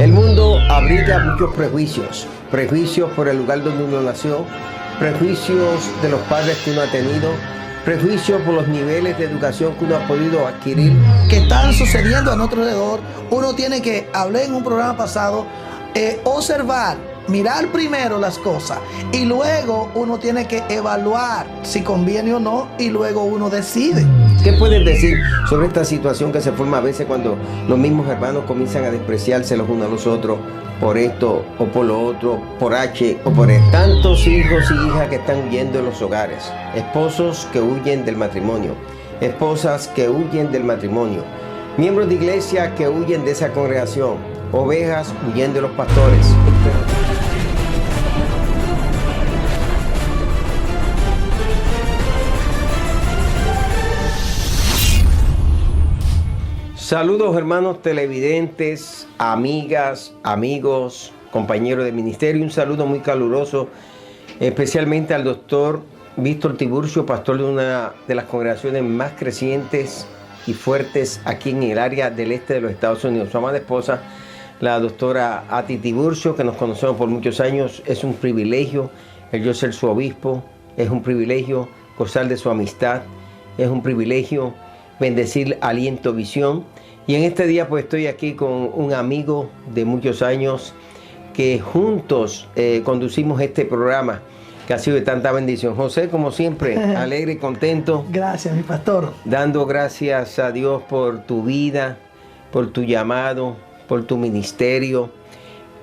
El mundo abriga muchos prejuicios. Prejuicios por el lugar donde uno nació, prejuicios de los padres que uno ha tenido, prejuicios por los niveles de educación que uno ha podido adquirir. Que están sucediendo a nuestro alrededor. Uno tiene que, hablé en un programa pasado, observar, mirar primero las cosas y luego uno tiene que evaluar si conviene o no y luego uno decide. ¿Qué puedes decir sobre esta situación que se forma a veces cuando los mismos hermanos comienzan a despreciarse los unos a los otros por esto o por lo otro, por H o por E? Tantos hijos y hijas que están huyendo de los hogares, esposos que huyen del matrimonio, esposas que huyen del matrimonio, miembros de iglesia que huyen de esa congregación, ovejas huyendo de los pastores. Saludos hermanos televidentes, amigas, amigos, compañeros de ministerio. Un saludo muy caluroso, especialmente al doctor Víctor Tiburcio, pastor de una de las congregaciones más crecientes y fuertes aquí en el área del este de los Estados Unidos. Su amada esposa, la doctora Ati Tiburcio, que nos conocemos por muchos años. Es un privilegio el yo ser su obispo, es un privilegio gozar de su amistad, es un privilegio bendecir Aliento Visión. Y en este día pues estoy aquí con un amigo de muchos años que juntos conducimos este programa que ha sido de tanta bendición. José, como siempre, alegre y contento. Gracias, mi pastor. Dando gracias a Dios por tu vida, por tu llamado, por tu ministerio.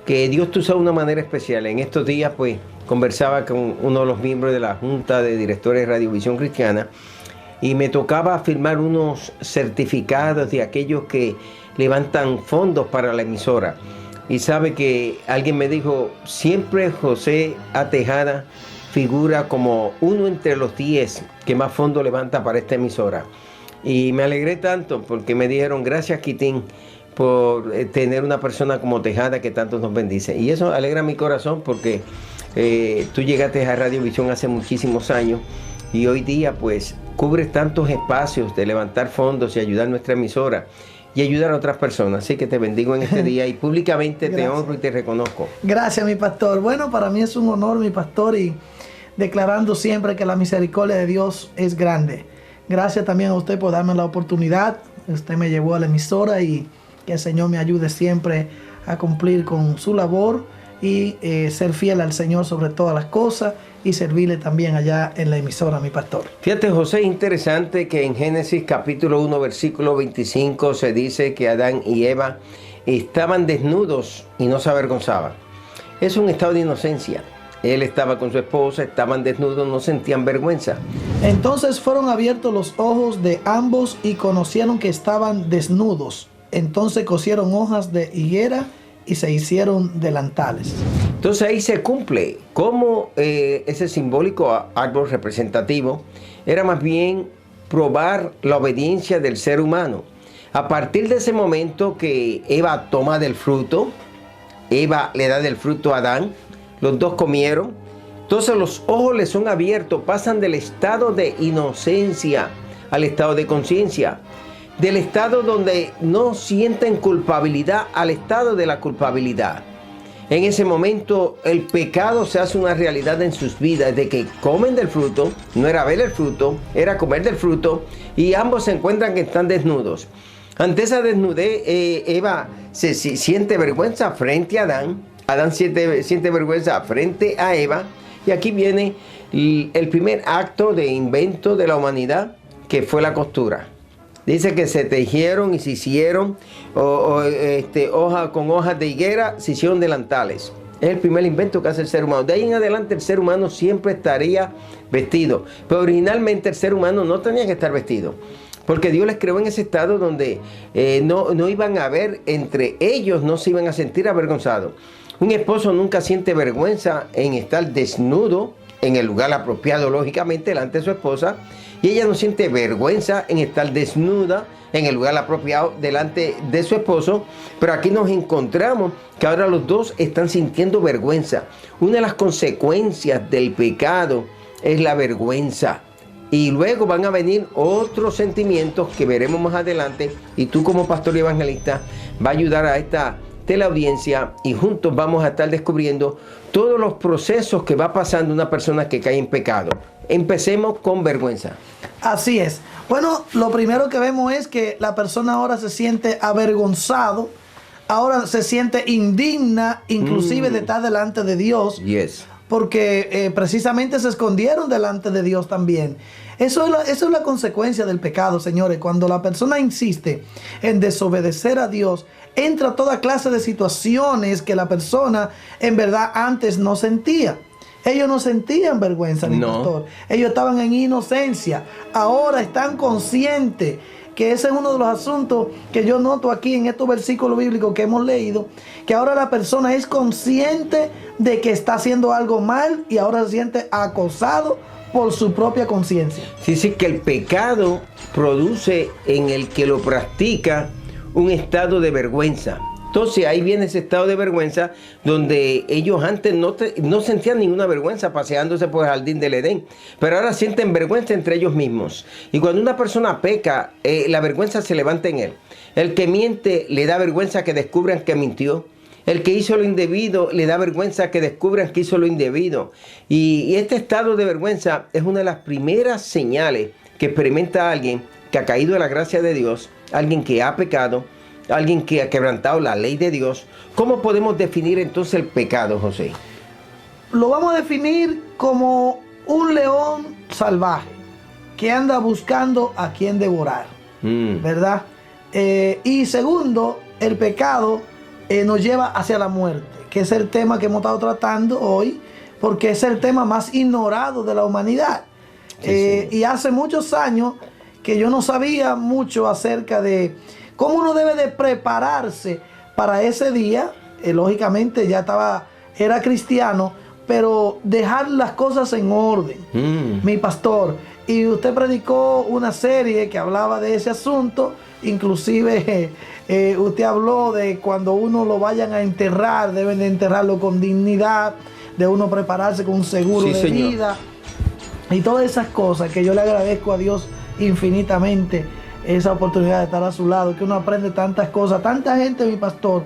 Que Dios te usa de una manera especial. En estos días pues conversaba con uno de los miembros de la Junta de Directores de Radiovisión Cristiana y me tocaba firmar unos certificados de aquellos que levantan fondos para la emisora. Y sabe que alguien me dijo, siempre José A. Tejada figura como uno entre los 10 que más fondos levanta para esta emisora. Y me alegré tanto porque me dijeron, gracias Quitín por tener una persona como Tejada que tanto nos bendice. Y eso alegra mi corazón porque tú llegaste a Radiovisión hace muchísimos años y hoy día pues cubres tantos espacios de levantar fondos y ayudar a nuestra emisora y ayudar a otras personas. Así que te bendigo en este día y públicamente te honro y te reconozco. Gracias, mi pastor. Bueno, para mí es un honor, mi pastor, y declarando siempre que la misericordia de Dios es grande. Gracias también a usted por darme la oportunidad. Usted me llevó a la emisora y que el Señor me ayude siempre a cumplir con su labor y ser fiel al Señor sobre todas las cosas y servirle también allá en la emisora, mi pastor. Fíjate, José, es interesante que en Génesis capítulo 1, versículo 25 se dice que Adán y Eva estaban desnudos y no se avergonzaban. Es un estado de inocencia. Él estaba con su esposa, estaban desnudos, no sentían vergüenza. Entonces fueron abiertos los ojos de ambos y conocieron que estaban desnudos. Entonces cosieron hojas de higuera y se hicieron delantales. Entonces ahí se cumple cómo ese simbólico árbol representativo era más bien probar la obediencia del ser humano. A partir de ese momento que Eva toma del fruto, Eva le da del fruto a Adán, los dos comieron, entonces los ojos les son abiertos, pasan del estado de inocencia al estado de conciencia. Del estado donde no sienten culpabilidad al estado de la culpabilidad. En ese momento el pecado se hace una realidad en sus vidas, de que comen del fruto, no era ver el fruto, era comer del fruto, y ambos se encuentran que están desnudos. Ante esa desnudez, Eva siente vergüenza frente a Adán, Adán siente vergüenza frente a Eva, y aquí viene el primer acto de invento de la humanidad, que fue la costura. Dice que se tejieron y se hicieron con hojas de higuera, se hicieron delantales. Es el primer invento que hace el ser humano. De ahí en adelante el ser humano siempre estaría vestido. Pero originalmente el ser humano no tenía que estar vestido. Porque Dios les creó en ese estado donde no iban a ver, entre ellos no se iban a sentir avergonzados. Un esposo nunca siente vergüenza en estar desnudo en el lugar apropiado, lógicamente, delante de su esposa. Y ella no siente vergüenza en estar desnuda en el lugar apropiado delante de su esposo. Pero aquí nos encontramos que ahora los dos están sintiendo vergüenza. Una de las consecuencias del pecado es la vergüenza. Y luego van a venir otros sentimientos que veremos más adelante. Y tú como pastor y evangelista va a ayudar a esta de la audiencia y juntos vamos a estar descubriendo todos los procesos que va pasando una persona que cae en pecado. Empecemos con vergüenza. Así es. Bueno, lo primero que vemos es que la persona ahora se siente avergonzado, ahora se siente indigna, inclusive de estar delante de Dios. Yes. Porque precisamente se escondieron delante de Dios también. Eso es la consecuencia del pecado, señores. Cuando la persona insiste en desobedecer a Dios, entra toda clase de situaciones que la persona en verdad antes no sentía. Ellos no sentían vergüenza, mi pastor. Ellos estaban en inocencia. Ahora están conscientes que ese es uno de los asuntos que yo noto aquí en estos versículos bíblicos que hemos leído, que ahora la persona es consciente de que está haciendo algo mal y ahora se siente acosado por su propia conciencia. Sí, que el pecado produce en el que lo practica un estado de vergüenza. Entonces ahí viene ese estado de vergüenza donde ellos antes no sentían ninguna vergüenza paseándose por el jardín del Edén, pero ahora sienten vergüenza entre ellos mismos. Y cuando una persona peca, la vergüenza se levanta en él. El que miente le da vergüenza que descubran que mintió. El que hizo lo indebido le da vergüenza que descubran que hizo lo indebido. Y este estado de vergüenza es una de las primeras señales que experimenta alguien que ha caído de la gracia de Dios, alguien que ha pecado, alguien que ha quebrantado la ley de Dios. ¿Cómo podemos definir entonces el pecado, José? Lo vamos a definir como un león salvaje que anda buscando a quien devorar, ¿verdad? Y segundo, el pecado nos lleva hacia la muerte, que es el tema que hemos estado tratando hoy, porque es el tema más ignorado de la humanidad. Sí. Y hace muchos años que yo no sabía mucho acerca de cómo uno debe de prepararse para ese día. Lógicamente ya era cristiano, pero dejar las cosas en orden, mi pastor. Y usted predicó una serie que hablaba de ese asunto, inclusive usted habló de cuando uno lo vayan a enterrar, deben de enterrarlo con dignidad, de uno prepararse con un seguro de vida y todas esas cosas que yo le agradezco a Dios infinitamente esa oportunidad de estar a su lado, que uno aprende tantas cosas, tanta gente, mi pastor,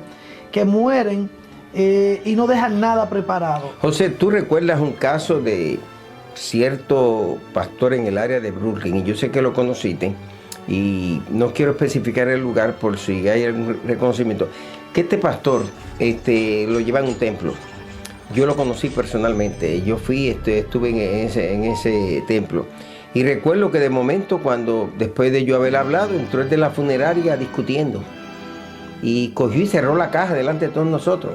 que mueren y no dejan nada preparado. José, ¿tú recuerdas un caso de cierto pastor en el área de Brooklyn? Y yo sé que lo conociste y no quiero especificar el lugar por si hay algún reconocimiento, que este pastor lo lleva en un templo. Yo lo conocí personalmente, yo fui, estuve en ese templo. Y recuerdo que de momento, cuando después de yo haber hablado, entró el de la funeraria discutiendo. Y cogió y cerró la caja delante de todos nosotros.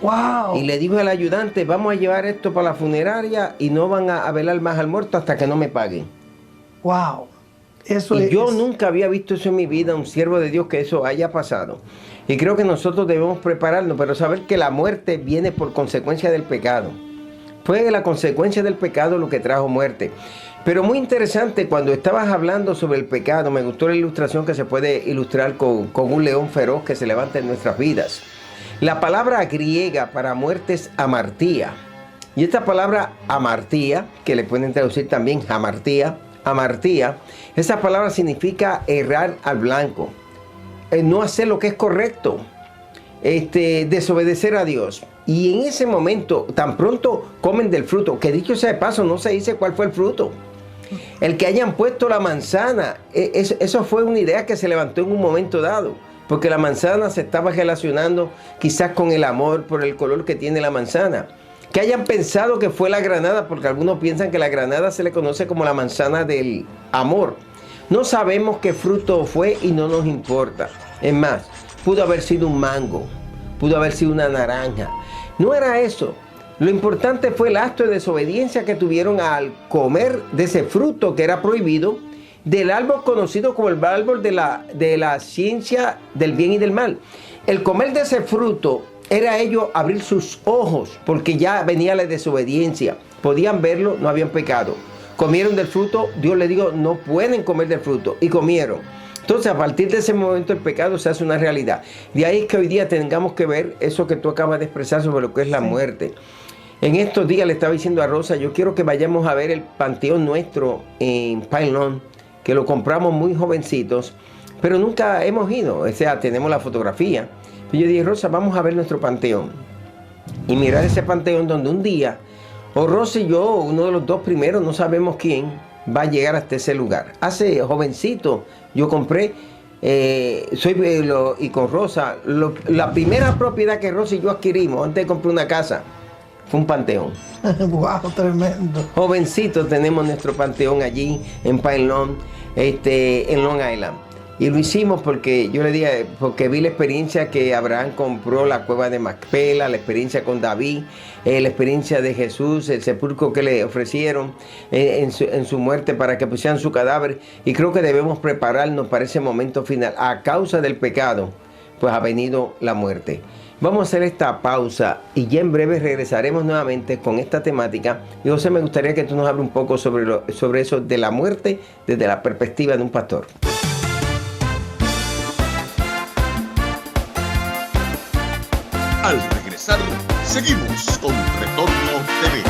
¡Wow! Y le dijo al ayudante, vamos a llevar esto para la funeraria y no van a velar más al muerto hasta que no me paguen. ¡Wow! Yo nunca había visto eso en mi vida, un siervo de Dios, que eso haya pasado. Y creo que nosotros debemos prepararnos, pero saber que la muerte viene por consecuencia del pecado. Fue la consecuencia del pecado lo que trajo muerte. Pero muy interesante, cuando estabas hablando sobre el pecado, me gustó la ilustración que se puede ilustrar con un león feroz que se levanta en nuestras vidas. La palabra griega para muerte es amartía. Y esta palabra amartía, que le pueden traducir también amartía, esa palabra significa errar al blanco, no hacer lo que es correcto, desobedecer a Dios. Y en ese momento, tan pronto comen del fruto, que dicho sea de paso, no se dice cuál fue el fruto. El que hayan puesto la manzana, eso fue una idea que se levantó en un momento dado, porque la manzana se estaba relacionando quizás con el amor por el color que tiene la manzana. Que hayan pensado que fue la granada, porque algunos piensan que la granada se le conoce como la manzana del amor. No sabemos qué fruto fue y no nos importa. Es más, pudo haber sido un mango, pudo haber sido una naranja. No era eso. Lo importante fue el acto de desobediencia que tuvieron al comer de ese fruto que era prohibido, del árbol conocido como el árbol de la ciencia del bien y del mal. El comer de ese fruto era ellos abrir sus ojos, porque ya venía la desobediencia. Podían verlo, no habían pecado. Comieron del fruto, Dios les dijo, no pueden comer del fruto, y comieron. Entonces, a partir de ese momento, el pecado se hace una realidad. De ahí es que hoy día tengamos que ver eso que tú acabas de expresar sobre lo que es la muerte. En estos días le estaba diciendo a Rosa, yo quiero que vayamos a ver el panteón nuestro en Pine Lawn, que lo compramos muy jovencitos, pero nunca hemos ido. O sea, tenemos la fotografía, Y yo dije, Rosa, vamos a ver nuestro panteón. Y mirar ese panteón donde un día, o Rosa y yo, uno de los dos primeros, no sabemos quién, va a llegar hasta ese lugar. Hace jovencito, yo compré, y con Rosa, la primera propiedad que Rosa y yo adquirimos antes de comprar una casa, fue un panteón. Wow, tremendo. Jovencito tenemos nuestro panteón allí en Pine Lawn, en Long Island. Y lo hicimos porque yo le dije, porque vi la experiencia que Abraham compró la cueva de Macpela, la experiencia con David, la experiencia de Jesús, el sepulcro que le ofrecieron en su muerte para que pusieran su cadáver. Y creo que debemos prepararnos para ese momento final. A causa del pecado, pues ha venido la muerte. Vamos a hacer esta pausa y ya en breve regresaremos nuevamente con esta temática. Y José, me gustaría que tú nos hables un poco sobre eso de la muerte desde la perspectiva de un pastor. Al regresar, seguimos con Retorno TV.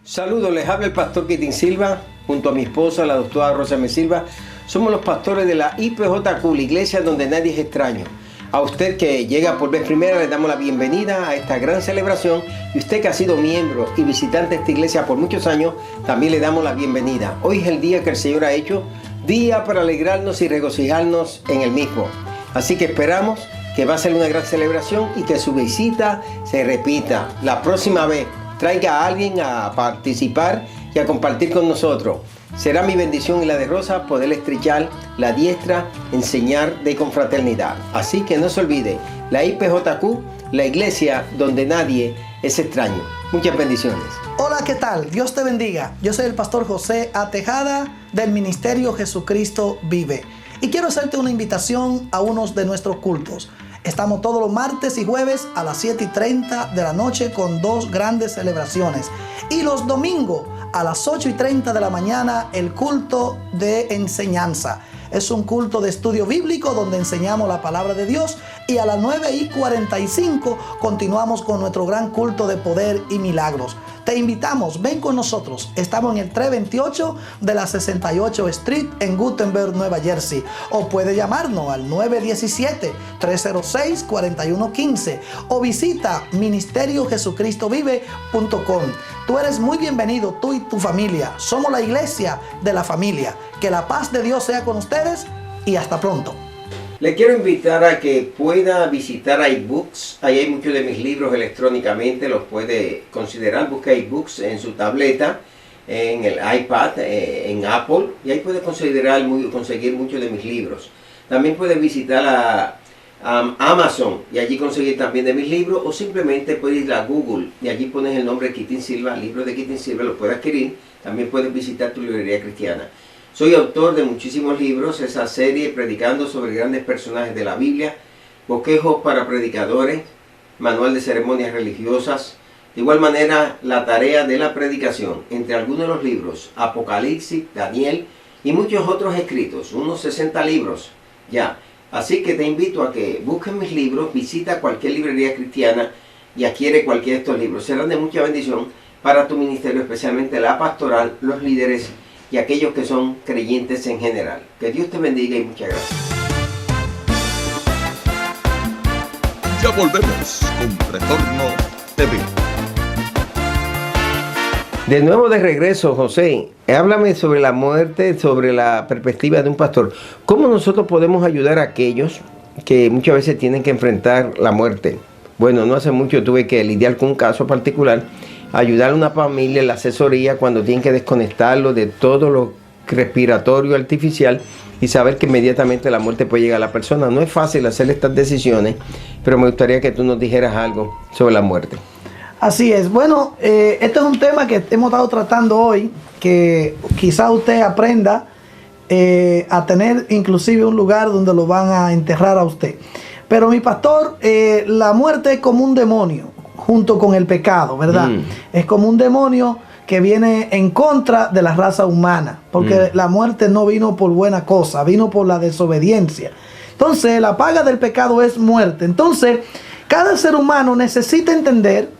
Saludos, les habla el pastor Kitin Silva, junto a mi esposa, la doctora Rosa M. Silva. Somos los pastores de la IPJQ, la iglesia donde nadie es extraño. A usted que llega por vez primera, le damos la bienvenida a esta gran celebración. Y usted que ha sido miembro y visitante de esta iglesia por muchos años, también le damos la bienvenida. Hoy es el día que el Señor ha hecho, día para alegrarnos y regocijarnos en el mismo. Así que esperamos que va a ser una gran celebración y que su visita se repita. La próxima vez traiga a alguien a participar y a compartir con nosotros. Será mi bendición y la de Rosa poder estrechar la diestra, enseñar de confraternidad. Así que no se olvide, la IPJQ, la iglesia donde nadie es extraño. Muchas bendiciones. Hola, ¿qué tal? Dios te bendiga. Yo soy el pastor José A. Tejada del Ministerio Jesucristo Vive. Y quiero hacerte una invitación a unos de nuestros cultos. Estamos todos los martes y jueves a las 7:30 de la noche con dos grandes celebraciones. Y los domingos a las 8:30 de la mañana el culto de enseñanza. Es un culto de estudio bíblico donde enseñamos la palabra de Dios. Y a las 9:45 continuamos con nuestro gran culto de poder y milagros. Te invitamos, ven con nosotros. Estamos en el 328 de la 68 Street en Gutenberg, Nueva Jersey. O puede llamarnos al 917-306-4115 o visita ministeriojesucristovive.com. Tú eres muy bienvenido, tú y tu familia. Somos la iglesia de la familia. Que la paz de Dios sea con ustedes y hasta pronto. Le quiero invitar a que pueda visitar iBooks. Ahí hay muchos de mis libros electrónicamente, los puede considerar. Busca iBooks en su tableta, en el iPad, en Apple, y ahí puede conseguir muchos de mis libros. También puede visitar a Amazon y allí conseguir también de mis libros, o simplemente puedes ir a Google y allí pones el nombre Kitin Silva, libro de Kitin Silva, lo puedes adquirir. También puedes visitar tu librería cristiana. Soy autor de muchísimos libros, esa serie predicando sobre grandes personajes de la Biblia, bosquejos para predicadores, manual de ceremonias religiosas, de igual manera la tarea de la predicación, entre algunos de los libros, Apocalipsis, Daniel y muchos otros escritos, unos 60 libros ya. Así que te invito a que busques mis libros, visita cualquier librería cristiana y adquiere cualquiera de estos libros. Serán de mucha bendición para tu ministerio, especialmente la pastoral, los líderes y aquellos que son creyentes en general. Que Dios te bendiga y muchas gracias. Ya volvemos con Retorno TV. De nuevo de regreso, José. Háblame sobre la muerte, sobre la perspectiva de un pastor. ¿Cómo nosotros podemos ayudar a aquellos que muchas veces tienen que enfrentar la muerte? Bueno, no hace mucho tuve que lidiar con un caso particular, ayudar a una familia en la asesoría cuando tienen que desconectarlo de todo lo respiratorio artificial y saber que inmediatamente la muerte puede llegar a la persona. No es fácil hacer estas decisiones, pero me gustaría que tú nos dijeras algo sobre la muerte. Así es. Bueno, este es un tema que hemos estado tratando hoy, que quizá usted aprenda a tener inclusive un lugar donde lo van a enterrar a usted. Pero mi pastor, la muerte es como un demonio junto con el pecado, ¿verdad? Es como un demonio que viene en contra de la raza humana, porque la muerte no vino por buena cosa, vino por la desobediencia. Entonces, la paga del pecado es muerte. Entonces, cada ser humano necesita entender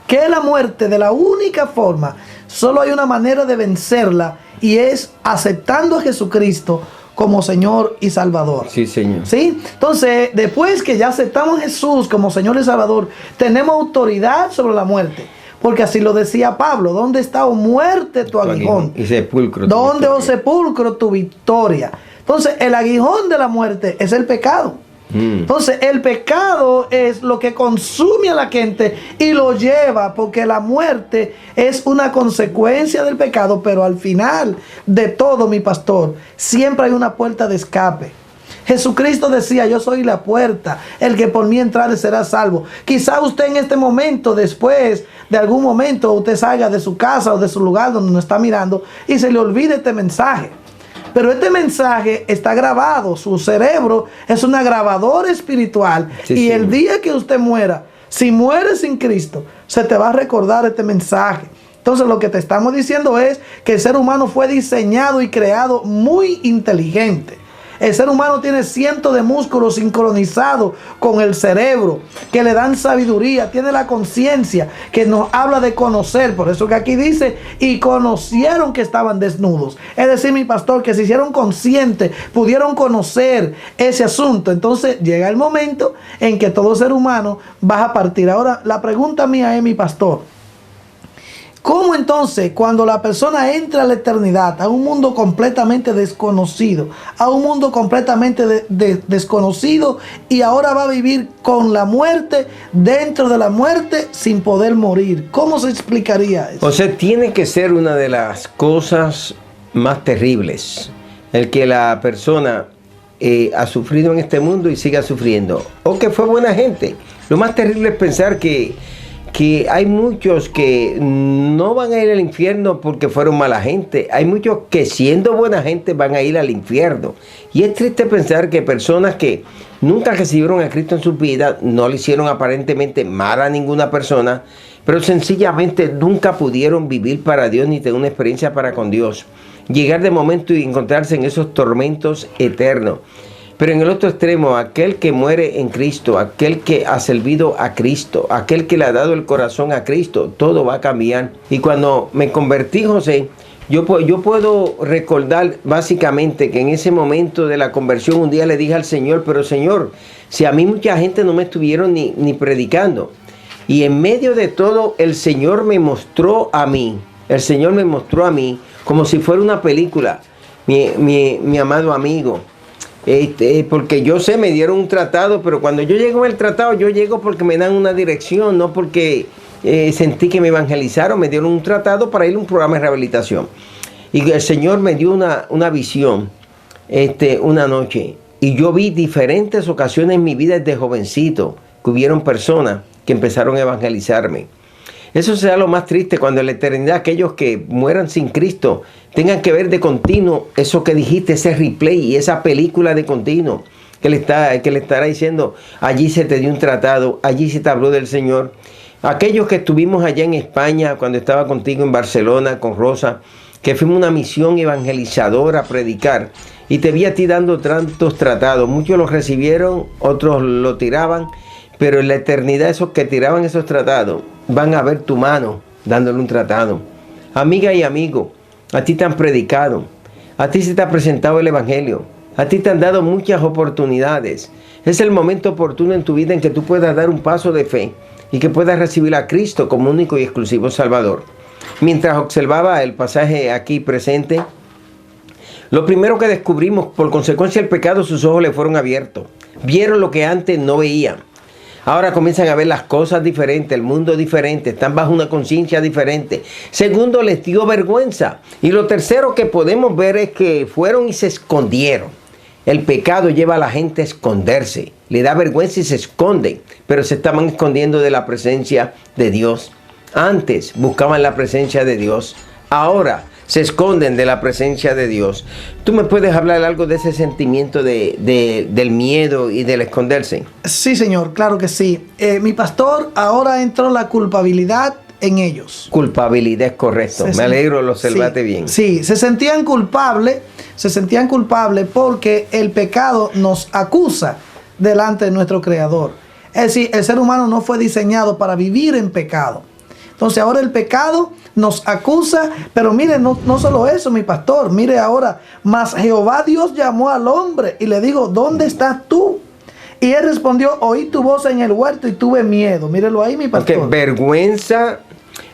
que la muerte, de la única forma, solo hay una manera de vencerla, y es aceptando a Jesucristo como Señor y Salvador. Sí, Señor. ¿Sí? Entonces, después que ya aceptamos a Jesús como Señor y Salvador, tenemos autoridad sobre la muerte. Porque así lo decía Pablo: ¿dónde está, oh muerte, tu aguijón? Y sepulcro. ¿Dónde, oh sepulcro, tu victoria? Entonces, el aguijón de la muerte es el pecado. Entonces, el pecado es lo que consume a la gente y lo lleva, porque la muerte es una consecuencia del pecado, pero al final de todo, mi pastor, siempre hay una puerta de escape. Jesucristo decía: yo soy la puerta, el que por mí entrare será salvo. Quizá usted en este momento, después de algún momento, usted salga de su casa o de su lugar donde nos está mirando y se le olvide este mensaje. Pero este mensaje está grabado. Su cerebro es una grabadora espiritual. Sí, y el día que usted muera, si mueres sin Cristo, se te va a recordar este mensaje. Entonces, lo que te estamos diciendo es que el ser humano fue diseñado y creado muy inteligente. El ser humano tiene cientos de músculos sincronizados con el cerebro que le dan sabiduría, tiene la conciencia que nos habla de conocer. Por eso que aquí dice: y conocieron que estaban desnudos. Es decir, mi pastor, que se hicieron conscientes, pudieron conocer ese asunto. Entonces llega el momento en que todo ser humano va a partir. Ahora, la pregunta mía es, mi pastor: ¿cómo entonces, cuando la persona entra a la eternidad, a un mundo completamente desconocido, a un mundo completamente desconocido, y ahora va a vivir con la muerte, dentro de la muerte, sin poder morir? ¿Cómo se explicaría eso? O sea, tiene que ser una de las cosas más terribles, el que la persona ha sufrido en este mundo y siga sufriendo, o que fue buena gente. Lo más terrible es pensar que hay muchos que no van a ir al infierno porque fueron mala gente. Hay muchos que, siendo buena gente, van a ir al infierno. Y es triste pensar que personas que nunca recibieron a Cristo en su vida, no le hicieron aparentemente mal a ninguna persona, pero sencillamente nunca pudieron vivir para Dios ni tener una experiencia para con Dios. Llegar de momento y encontrarse en esos tormentos eternos. Pero en el otro extremo, aquel que muere en Cristo, aquel que ha servido a Cristo, aquel que le ha dado el corazón a Cristo, todo va a cambiar. Y cuando me convertí, José, yo puedo recordar básicamente que en ese momento de la conversión un día le dije al Señor: pero Señor, si a mí mucha gente no me estuvieron ni predicando. Y en medio de todo, el Señor me mostró a mí, como si fuera una película, mi amado amigo. Porque yo sé, me dieron un tratado, pero cuando yo llego al tratado, yo llego porque me dan una dirección, no porque sentí que me evangelizaron. Me dieron un tratado para ir a un programa de rehabilitación. Y el Señor me dio una visión una noche. Y yo vi diferentes ocasiones en mi vida desde jovencito que hubieron personas que empezaron a evangelizarme. Eso será lo más triste, cuando en la eternidad aquellos que mueran sin Cristo tengan que ver de continuo eso que dijiste, ese replay y esa película de continuo que le estará diciendo: allí se te dio un tratado, allí se te habló del Señor. Aquellos que estuvimos allá en España, cuando estaba contigo en Barcelona con Rosa, que fuimos una misión evangelizadora a predicar, y te vi a ti dando tantos tratados. Muchos los recibieron, otros lo tiraban, pero en la eternidad esos que tiraban esos tratados van a ver tu mano dándole un tratado. Amiga y amigo, a ti te han predicado, a ti se te ha presentado el Evangelio, a ti te han dado muchas oportunidades. Es el momento oportuno en tu vida en que tú puedas dar un paso de fe y que puedas recibir a Cristo como único y exclusivo Salvador. Mientras observaba el pasaje aquí presente, lo primero que descubrimos: por consecuencia del pecado, sus ojos le fueron abiertos. Vieron lo que antes no veían. Ahora comienzan a ver las cosas diferentes, el mundo diferente, están bajo una conciencia diferente. Segundo, les dio vergüenza. Y lo tercero que podemos ver es que fueron y se escondieron. El pecado lleva a la gente a esconderse. Le da vergüenza y se esconden, pero se estaban escondiendo de la presencia de Dios. Antes buscaban la presencia de Dios, ahora se esconden de la presencia de Dios. ¿Tú me puedes hablar algo de ese sentimiento del miedo y del esconderse? Sí, señor, claro que sí. Mi pastor, ahora entró la culpabilidad en ellos. Culpabilidad, es correcto. Me alegro, lo observaste bien. Sí, se sentían culpables porque el pecado nos acusa delante de nuestro Creador. Es decir, el ser humano no fue diseñado para vivir en pecado. Entonces ahora el pecado nos acusa, pero mire, no solo eso, mi pastor, mire ahora, mas Jehová Dios llamó al hombre y le dijo, ¿dónde estás tú? Y él respondió, oí tu voz en el huerto y tuve miedo. Mírelo ahí, mi pastor. Porque vergüenza,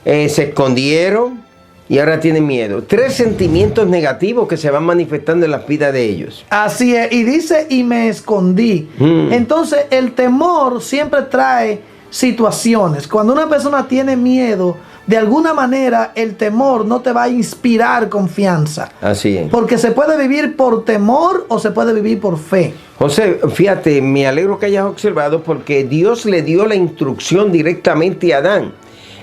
se escondieron y ahora tienen miedo. 3 sentimientos negativos que se van manifestando en la vida de ellos. Así es, y dice, y me escondí. Entonces, el temor siempre trae situaciones. Cuando una persona tiene miedo, de alguna manera el temor no te va a inspirar confianza. Así es. Porque se puede vivir por temor o se puede vivir por fe. José, fíjate, me alegro que hayas observado porque Dios le dio la instrucción directamente a Adán.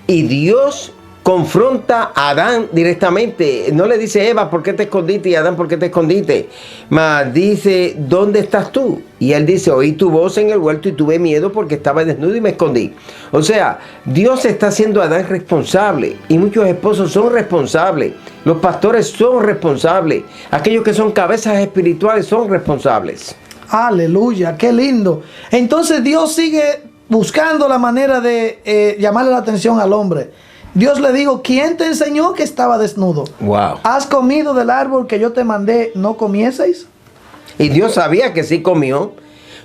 Y Dios confronta a Adán directamente. No le dice, Eva, ¿por qué te escondiste? Y Adán, ¿por qué te escondiste? Mas dice, ¿dónde estás tú? Y él dice, oí tu voz en el huerto y tuve miedo porque estaba desnudo y me escondí. O sea, Dios está haciendo a Adán responsable. Y muchos esposos son responsables. Los pastores son responsables. Aquellos que son cabezas espirituales son responsables. Aleluya, qué lindo. Entonces Dios sigue buscando la manera de llamarle la atención al hombre. Dios le dijo, ¿quién te enseñó que estaba desnudo? Wow. ¿Has comido del árbol que yo te mandé, no comieseis? Y Dios sabía que sí comió.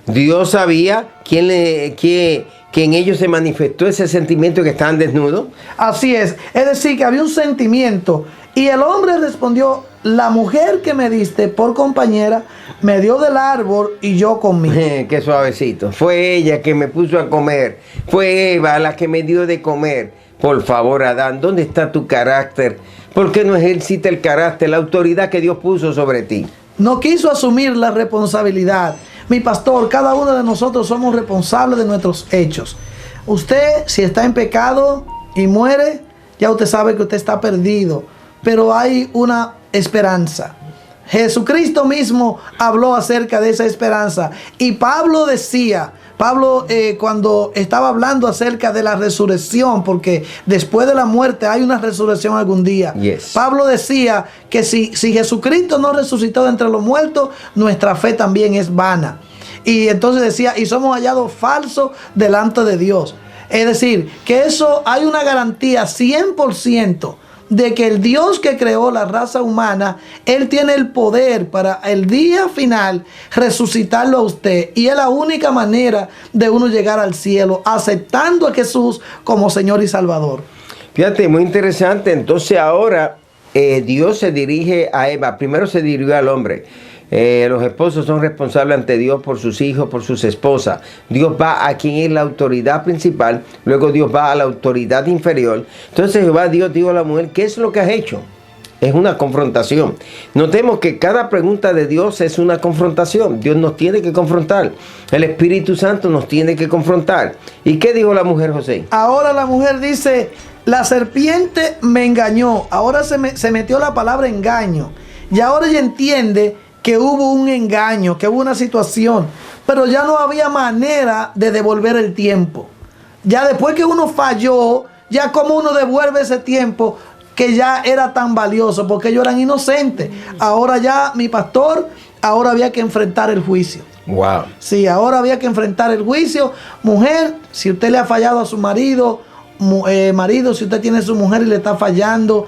Dios sabía que en ellos se manifestó ese sentimiento que estaban desnudos. Así es decir, que había un sentimiento. Y el hombre respondió, la mujer que me diste por compañera me dio del árbol y yo comí. Qué suavecito. Fue ella que me puso a comer. Fue Eva la que me dio de comer. Por favor, Adán, ¿dónde está tu carácter? ¿Por qué no ejercita el carácter, la autoridad que Dios puso sobre ti? No quiso asumir la responsabilidad. Mi pastor, cada uno de nosotros somos responsables de nuestros hechos. Usted, si está en pecado y muere, ya usted sabe que usted está perdido. Pero hay una esperanza. Jesucristo mismo habló acerca de esa esperanza. Y Pablo decía, cuando estaba hablando acerca de la resurrección, porque después de la muerte hay una resurrección algún día. Yes. Pablo decía que si Jesucristo no resucitó de entre los muertos, nuestra fe también es vana. Y entonces decía, y somos hallados falsos delante de Dios. Es decir, que eso hay una garantía 100% de que el Dios que creó la raza humana, Él tiene el poder para el día final resucitarlo a usted. Y es la única manera de uno llegar al cielo, aceptando a Jesús como Señor y Salvador. Fíjate, muy interesante. Entonces ahora Dios se dirige a Eva. Primero se dirigió al hombre. Los esposos son responsables ante Dios por sus hijos, por sus esposas. Dios va a quien es la autoridad principal, luego Dios va a la autoridad inferior. Entonces Jehová Dios dijo a la mujer, ¿qué es lo que has hecho? Es una confrontación. Notemos que cada pregunta de Dios es una confrontación. Dios nos tiene que confrontar. El Espíritu Santo nos tiene que confrontar. ¿Y qué dijo la mujer, José? Ahora la mujer dice, la serpiente me engañó. Ahora se metió la palabra engaño. Y ahora ella entiende que hubo un engaño, que hubo una situación, pero ya no había manera de devolver el tiempo. Ya después que uno falló, ya como uno devuelve ese tiempo que ya era tan valioso, porque ellos eran inocentes. Ahora ya, mi pastor, ahora había que enfrentar el juicio. Wow. Sí, ahora había que enfrentar el juicio. Mujer, si usted le ha fallado a su marido, marido, si usted tiene a su mujer y le está fallando,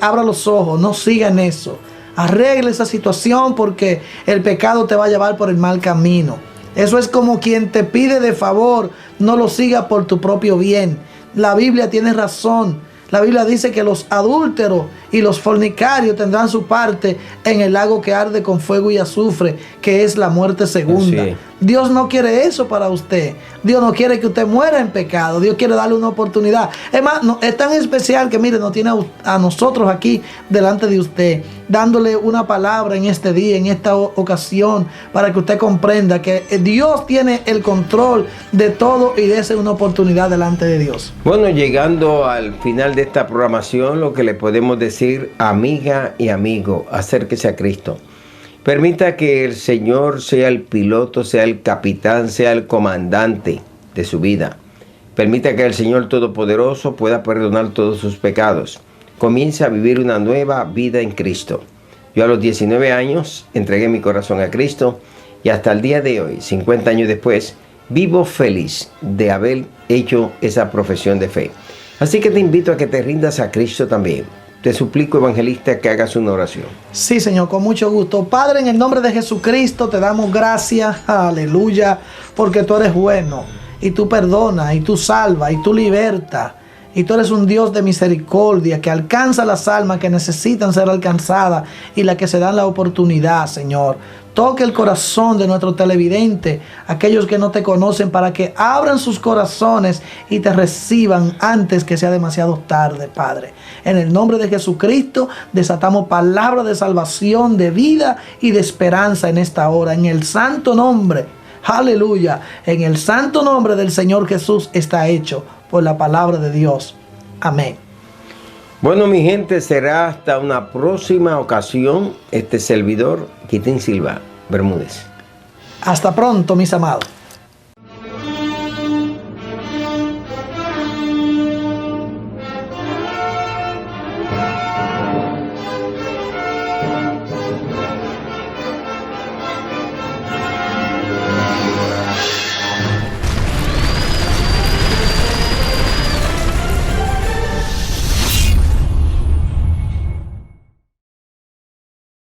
abra los ojos, no siga en eso. Arregle esa situación porque el pecado te va a llevar por el mal camino. Eso es como quien te pide de favor, no lo siga por tu propio bien. La Biblia tiene razón. La Biblia dice que los adúlteros y los fornicarios tendrán su parte en el lago que arde con fuego y azufre, que es la muerte segunda. Sí. Dios no quiere eso para usted. Dios no quiere que usted muera en pecado. Dios quiere darle una oportunidad. Es más, es tan especial que, mire, nos tiene a nosotros aquí delante de usted, dándole una palabra en este día, en esta ocasión, para que usted comprenda que Dios tiene el control de todo y dése una oportunidad delante de Dios. Bueno, llegando al final de esta programación, lo que le podemos decir, amiga y amigo, acérquese a Cristo. Permita que el Señor sea el piloto, sea el capitán, sea el comandante de su vida. Permita que el Señor Todopoderoso pueda perdonar todos sus pecados. Comience a vivir una nueva vida en Cristo. Yo a los 19 años entregué mi corazón a Cristo y hasta el día de hoy, 50 años después, vivo feliz de haber hecho esa profesión de fe. Así que te invito a que te rindas a Cristo también. Te suplico, evangelista, que hagas una oración. Sí, Señor, con mucho gusto. Padre, en el nombre de Jesucristo te damos gracias, aleluya, porque tú eres bueno y tú perdonas y tú salvas y tú libertas. Y tú eres un Dios de misericordia que alcanza las almas que necesitan ser alcanzadas y las que se dan la oportunidad, Señor. Toque el corazón de nuestro televidente, aquellos que no te conocen, para que abran sus corazones y te reciban antes que sea demasiado tarde, Padre. En el nombre de Jesucristo desatamos palabras de salvación, de vida y de esperanza en esta hora. En el santo nombre, aleluya, en el santo nombre del Señor Jesús está hecho por la palabra de Dios. Amén. Bueno, mi gente, será hasta una próxima ocasión. Este servidor, Quitín Silva Bermúdez. Hasta pronto, mis amados.